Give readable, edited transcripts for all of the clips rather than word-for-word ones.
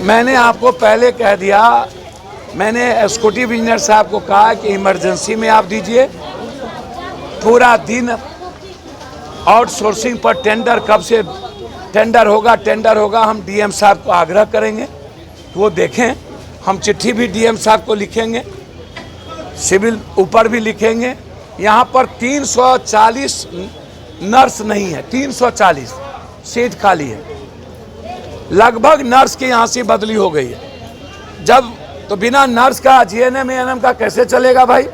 मैंने आपको पहले कह दिया, मैंने एग्जीक्यूटिव इंजीनियर साहब को कहा कि इमरजेंसी में आप दीजिए, पूरा दिन आउटसोर्सिंग पर टेंडर कब से टेंडर होगा हम डीएम साहब को आग्रह करेंगे कि वो देखें। हम चिट्ठी भी डीएम साहब को लिखेंगे, सिविल ऊपर भी लिखेंगे। यहाँ पर 340 नर्स नहीं है, 340 सीट खाली है, लगभग नर्स की यहाँ से बदली हो गई है। जब तो बिना नर्स का जीएनएम एएनएम का कैसे चलेगा भाई?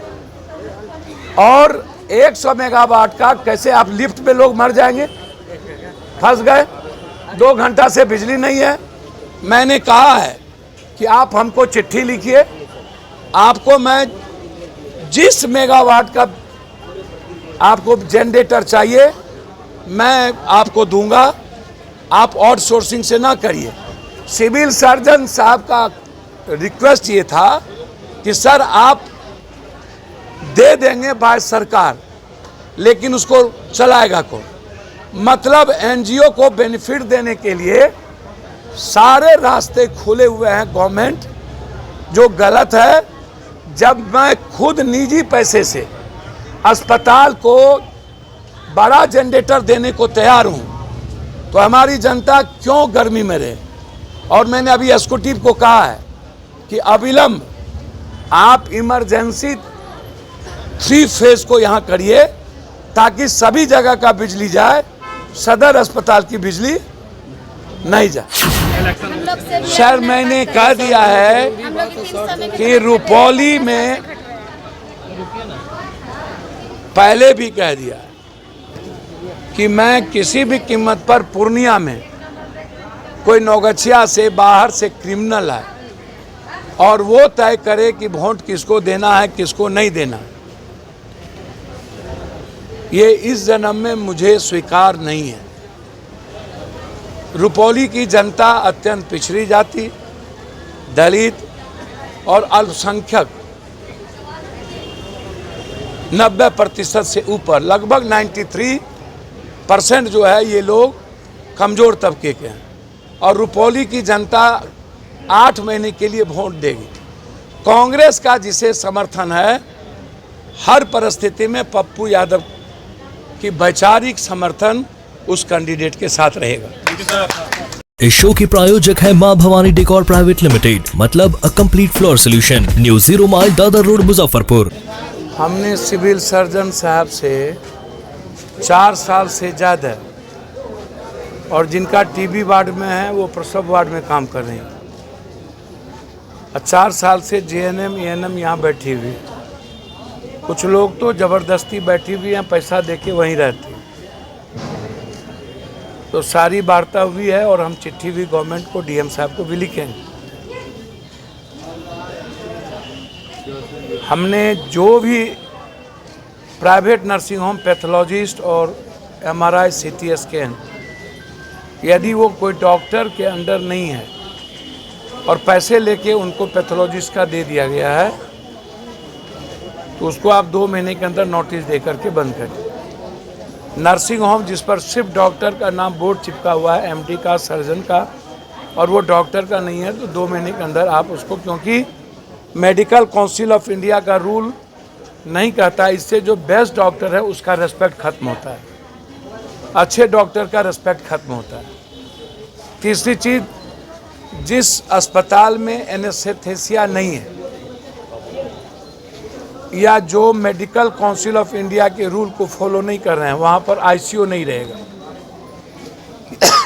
और 100 मेगावाट का कैसे आप लिफ्ट पे लोग मर जाएंगे, फंस गए, 2 घंटा से बिजली नहीं है। मैंने कहा है कि आप हमको चिट्ठी लिखिए, आपको मैं जिस मेगावाट का आपको जनरेटर चाहिए मैं आपको दूंगा, आप आउटसोर्सिंग से ना करिए। सिविल सर्जन साहब का रिक्वेस्ट ये था कि सर आप दे देंगे बाय सरकार, लेकिन उसको चलाएगा कौन? मतलब एनजीओ को बेनिफिट देने के लिए सारे रास्ते खुले हुए हैं गवर्नमेंट, जो गलत है। जब मैं खुद निजी पैसे से अस्पताल को बड़ा जनरेटर देने को तैयार हूं, तो हमारी जनता क्यों गर्मी में रहे? और मैंने अभी एग्जीक्यूटिव को कहा है कि अविलंब आप इमरजेंसी 3 फेज को यहां करिए ताकि सभी जगह का बिजली जाए, सदर अस्पताल की बिजली नहीं जाए। सर मैंने कह दिया है कि रुपौली में, पहले भी कह दिया है कि मैं किसी भी कीमत पर पूर्णिया में कोई नौगछिया से बाहर से क्रिमिनल है और वो तय करे कि वोट किसको देना है किसको नहीं देना है, ये इस जन्म में मुझे स्वीकार नहीं है। रुपौली की जनता अत्यंत पिछड़ी जाति, दलित और अल्पसंख्यक 90% से ऊपर, लगभग 93% जो है ये लोग कमज़ोर तबके के हैं। और रुपौली की जनता 8 महीने के लिए वोट देगी। कांग्रेस का जिसे समर्थन है, हर परिस्थिति में पप्पू यादव की वैचारिक समर्थन उस कैंडिडेट के साथ रहेगा। इस शो के प्रायोजक है मां भवानी डेकोर प्राइवेट लिमिटेड, मतलब a complete floor solution, new 0 mile Dadar road Muzaffarpur. हमने सिविल सर्जन साहब से 4 साल से ज़्यादा, और जिनका टीबी वार्ड में है वो प्रसव वार्ड में काम कर रहे हैं, और 4 साल से जीएनएम एएनएम यहाँ बैठी हुई। कुछ लोग तो ज़बरदस्ती बैठी हुई हैं, पैसा देके वहीं रहते हैं। तो सारी वार्ता हुई है और हम चिट्ठी भी गवर्नमेंट को, डीएम साहब को भी लिखेंगे। हमने जो भी प्राइवेट नर्सिंग होम पैथोलॉजिस्ट और एमआरआई सीटी स्कैन, यदि वो कोई डॉक्टर के अंडर नहीं है और पैसे लेके उनको पैथोलॉजिस्ट का दे दिया गया है, तो उसको आप 2 महीने के अंदर नोटिस दे करके बंद करिए। नर्सिंग होम जिस पर सिर्फ डॉक्टर का नाम बोर्ड चिपका हुआ है, एमडी का, सर्जन का, और वो डॉक्टर का नहीं है, तो 2 महीने के अंदर आप उसको, क्योंकि मेडिकल काउंसिल ऑफ इंडिया का रूल नहीं कहता, इससे जो बेस्ट डॉक्टर है उसका रेस्पेक्ट खत्म होता है, अच्छे डॉक्टर का रेस्पेक्ट खत्म होता है। तीसरी चीज़, जिस अस्पताल में एनेस्थेसिया नहीं है या जो मेडिकल काउंसिल ऑफ इंडिया के रूल को फॉलो नहीं कर रहे हैं, वहाँ पर आईसीयू नहीं रहेगा।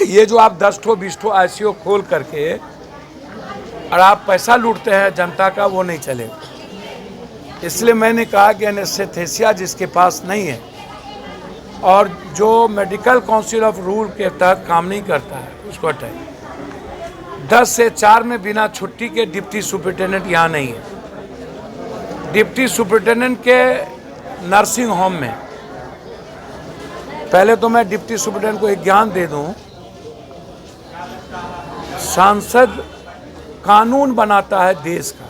ये जो आप 10 ठो 20 ठो आईसीयू खोल करके और आप पैसा लूटते हैं जनता का, वो नहीं चलेगा। इसलिए मैंने कहा कि एनेस्थेसिया जिसके पास नहीं है और जो मेडिकल काउंसिल ऑफ रूल के तहत काम नहीं करता है, उसको हटाइए। 10 से 4 में बिना छुट्टी के डिप्टी सुपरिटेंडेंट यहाँ नहीं है। डिप्टी सुपरिटेंडेंट के नर्सिंग होम में, पहले तो मैं डिप्टी सुपरिटेंडेंट को एक ज्ञान दे दूं, सांसद कानून बनाता है देश का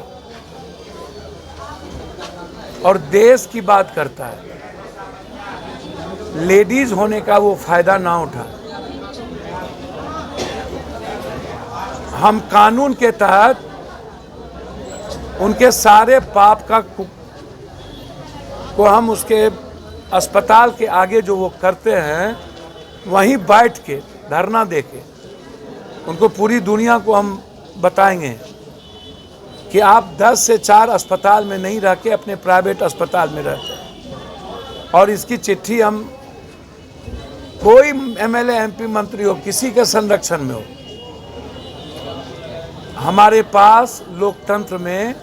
और देश की बात करता है, लेडीज होने का वो फायदा ना उठा। हम कानून के तहत उनके सारे पाप को हम उसके अस्पताल के आगे जो वो करते हैं वहीं बैठ के धरना दे के उनको पूरी दुनिया को हम बताएंगे कि आप 10 से 4 अस्पताल में नहीं रह के अपने प्राइवेट अस्पताल में रहते हैं। और इसकी चिट्ठी हम कोई एमएलए एमपी मंत्री हो, किसी के संरक्षण में हो, हमारे पास लोकतंत्र में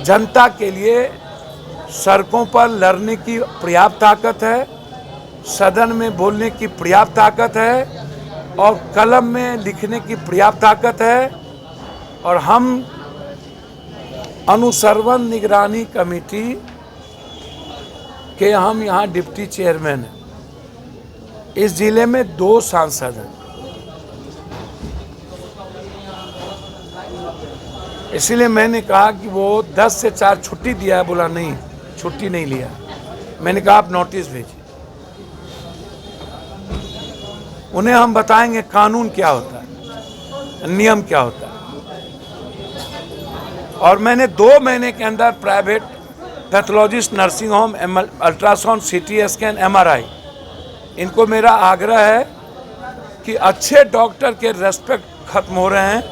जनता के लिए सड़कों पर लड़ने की पर्याप्त ताकत है, सदन में बोलने की पर्याप्त ताकत है और कलम में लिखने की पर्याप्त ताकत है। और हम अनुश्रवण निगरानी कमेटी के हम यहाँ डिप्टी चेयरमैन हैं। इस जिले में 2 सांसद हैं, इसलिए मैंने कहा कि वो 10 से 4 छुट्टी दिया है। बोला नहीं, छुट्टी नहीं लिया। मैंने कहा आप नोटिस भेजिए। उन्हें हम बताएंगे कानून क्या होता है, नियम क्या होता है। और मैंने 2 महीने के अंदर private pathologist, nursing home, ultrasound, CT scan, MRI, इनको मेरा आग्रह है कि अच्छे डॉक्टर के रेस्पेक्ट खत्म हो रहे हैं,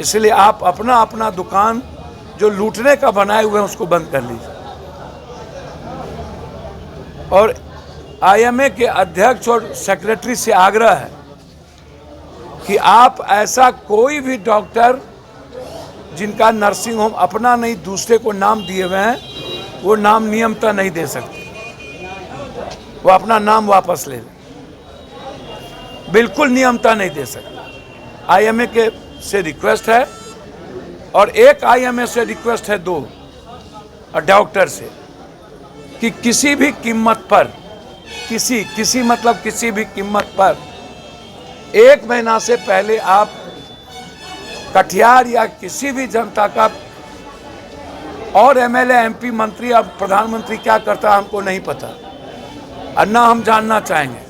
इसलिए आप अपना अपना दुकान जो लूटने का बनाए हुए हैं उसको बंद कर लीजिए। और आईएमए के अध्यक्ष और सेक्रेटरी से आग्रह है कि आप ऐसा कोई भी डॉक्टर जिनका नर्सिंग होम अपना नहीं दूसरे को नाम दिए हुए हैं, वो नाम नियमता नहीं दे सकते, वो अपना नाम वापस ले लें। बिल्कुल नियमता नहीं दे सकते। आईएमए के से रिक्वेस्ट है और एक आईएमए से रिक्वेस्ट है 2 डॉक्टर से कि किसी भी कीमत पर, किसी मतलब किसी भी कीमत पर 1 महीना से पहले आप कटिहार या किसी भी जनता का, और एमएलए एमपी मंत्री और प्रधानमंत्री क्या करता है हमको नहीं पता और ना हम जानना चाहेंगे,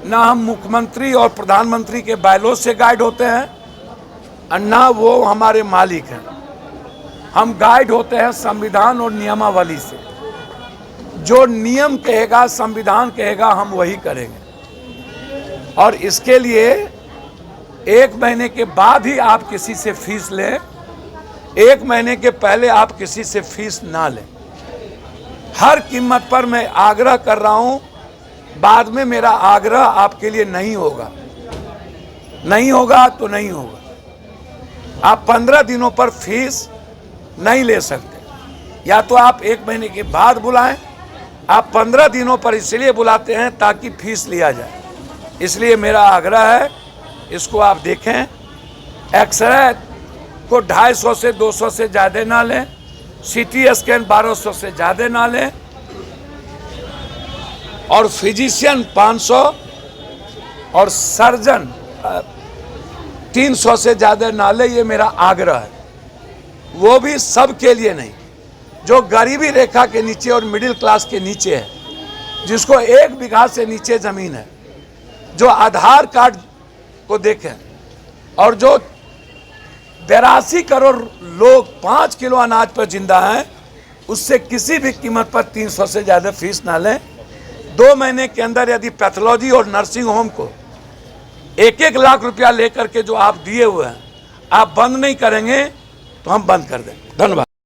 ना हम मुख्यमंत्री और प्रधानमंत्री के बायलॉज से गाइड होते हैं और ना वो हमारे मालिक हैं। हम गाइड होते हैं संविधान और नियमावली से। जो नियम कहेगा, संविधान कहेगा, हम वही करेंगे। और इसके लिए 1 महीने के बाद ही आप किसी से फीस लें, 1 महीने के पहले आप किसी से फीस ना लें। हर कीमत पर मैं आग्रह कर रहा हूं, बाद में मेरा आग्रह आपके लिए नहीं होगा, नहीं होगा तो नहीं होगा। आप 15 दिनों पर फीस नहीं ले सकते, या तो आप 1 महीने के बाद बुलाएं। आप 15 दिनों पर इसलिए बुलाते हैं ताकि फीस लिया जाए, इसलिए मेरा आग्रह है इसको आप देखें। एक्सरे को 250 से 200 से ज़्यादा ना लें, सीटी स्कैन 1200 से ज़्यादा ना लें और फिजिशियन 500 और सर्जन 300 से ज़्यादा ना ले, ये मेरा आग्रह है। वो भी सब के लिए नहीं, जो गरीबी रेखा के नीचे और मिडिल क्लास के नीचे है, जिसको 1 बीघा से नीचे ज़मीन है, जो आधार कार्ड को देखें, और जो 82 करोड़ लोग 5 किलो अनाज पर जिंदा हैं, उससे किसी भी कीमत पर 300 से ज़्यादा फीस ना लें। 2 महीने के अंदर यदि पैथोलॉजी और नर्सिंग होम को 1-1 लाख रुपया लेकर के जो आप दिए हुए हैं आप बंद नहीं करेंगे तो हम बंद कर देंगे। धन्यवाद।